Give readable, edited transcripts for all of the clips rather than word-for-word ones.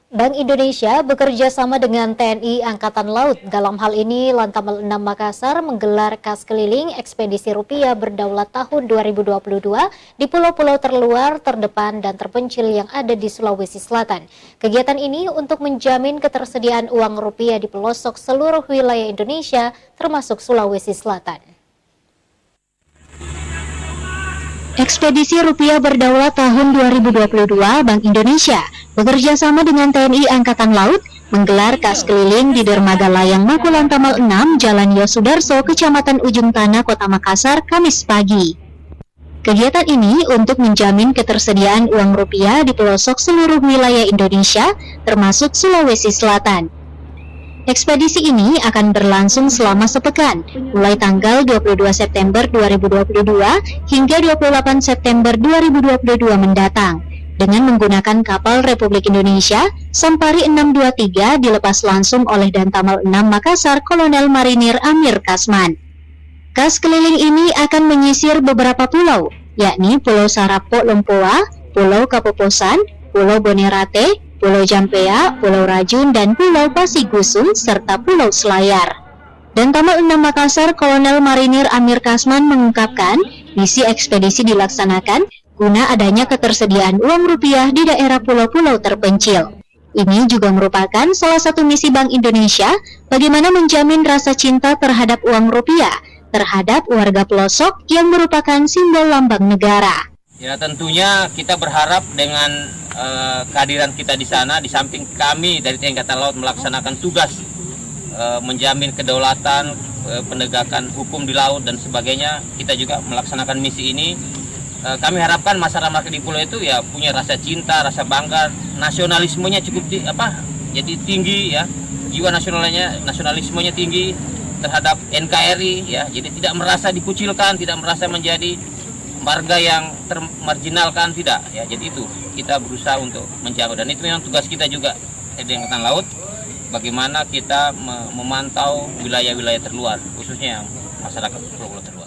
Bank Indonesia bekerja sama dengan TNI Angkatan Laut. Dalam hal ini, Lantamal 6 Makassar menggelar kas keliling ekspedisi rupiah berdaulat tahun 2022 di pulau-pulau terluar, terdepan, dan terpencil yang ada di Sulawesi Selatan. Kegiatan ini untuk menjamin ketersediaan uang rupiah di pelosok seluruh wilayah Indonesia, termasuk Sulawesi Selatan. Ekspedisi rupiah berdaulat tahun 2022 Bank Indonesia bekerja sama dengan TNI Angkatan Laut menggelar kas keliling di Dermaga Layang Mako Lantamal 6 Jalan Yosudarso, Kecamatan Ujung Tanah, Kota Makassar, Kamis pagi. Kegiatan ini untuk menjamin ketersediaan uang rupiah di pelosok seluruh wilayah Indonesia, termasuk Sulawesi Selatan. Ekspedisi ini akan berlangsung selama sepekan, mulai tanggal 22 September 2022 hingga 28 September 2022 mendatang, dengan menggunakan kapal Republik Indonesia Sampari 623 dilepas langsung oleh Lantamal 6 Makassar Kolonel Marinir Amir Kasman. Kas keliling ini akan menyisir beberapa pulau, yakni Pulau Sarapo Lompoa, Pulau Kapoposan, Pulau Bonerate, Pulau Jampea, Pulau Rajun, dan Pulau Pasigusun, serta Pulau Selayar. Lantamal 6 Makassar Kolonel Marinir Amir Kasman mengungkapkan, misi ekspedisi dilaksanakan guna adanya ketersediaan uang rupiah di daerah pulau-pulau terpencil. Ini juga merupakan salah satu misi Bank Indonesia bagaimana menjamin rasa cinta terhadap uang rupiah terhadap warga pelosok yang merupakan simbol lambang negara. Ya, tentunya kita berharap dengan kehadiran kita di sana, di samping kami dari TNI Angkatan Laut melaksanakan tugas menjamin kedaulatan, penegakan hukum di laut dan sebagainya, kita juga melaksanakan misi ini. Kami harapkan masyarakat di pulau itu ya punya rasa cinta, rasa bangga, nasionalismenya cukup jadi tinggi ya, jiwa nasionalismenya tinggi terhadap NKRI ya, jadi tidak merasa dikucilkan, tidak merasa menjadi warga yang termarginalkan, tidak ya. Jadi itu kita berusaha untuk menjaga, dan itu memang tugas kita juga di Angkatan Laut, bagaimana kita memantau wilayah-wilayah terluar, khususnya masyarakat pulau terluar.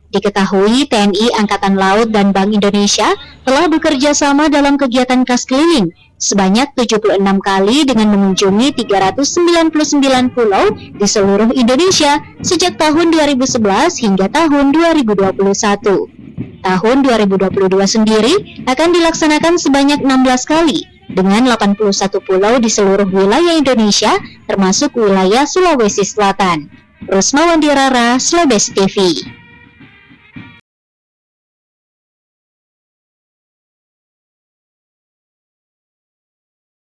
Diketahui TNI Angkatan Laut dan Bank Indonesia telah bekerja sama dalam kegiatan kas keliling sebanyak 76 kali dengan mengunjungi 399 pulau di seluruh Indonesia sejak tahun 2011 hingga tahun 2021. Tahun 2022 sendiri akan dilaksanakan sebanyak 16 kali dengan 81 pulau di seluruh wilayah Indonesia, termasuk wilayah Sulawesi Selatan. Rusma Wandirara, Slebes TV.